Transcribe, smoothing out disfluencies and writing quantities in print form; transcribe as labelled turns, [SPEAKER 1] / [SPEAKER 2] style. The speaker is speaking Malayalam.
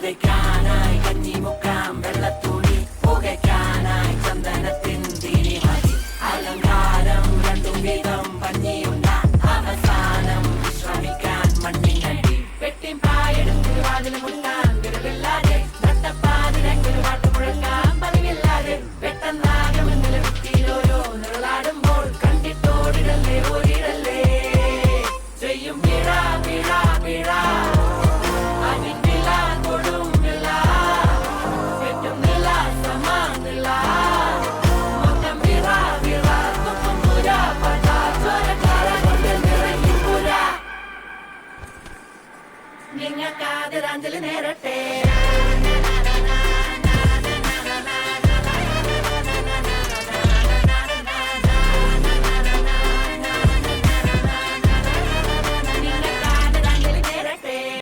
[SPEAKER 1] പുകയ്ക്കാനായി കഞ്ഞിമുക്കാം വെള്ളത്തുണി പുകയ്ക്കാനായി ചന്ദനത്തിൻ തിരി മതി അലങ്കാരം രണ്ടും വീതം ഭംഗിയുണ്ട അവസാനം വിശ്രമിക്കാൻ മണ്ണിനടി വെട്ടിൻ പായെടുത്ത് വാതിൽ മുട്ടാൻ വിരവില്ലാതെ നട്ടപ്പാതിരക്കൊരു പാട്ട് മുഴക്കാൻ പതിവില്ലാതെ പെട്ടെന്നാകെ മുന്നിൽ വൃത്തിയിലോരോ നിഴലാടുമ്പോൾ കണ്ടിട്ടോടിടല്ലേ ഓടിടല്ലേ ചെയ്യും പിഴ പിഴ പിഴ നിങ്ങൾക്കാതിരാഞ്ജലി നേരട്ടെ.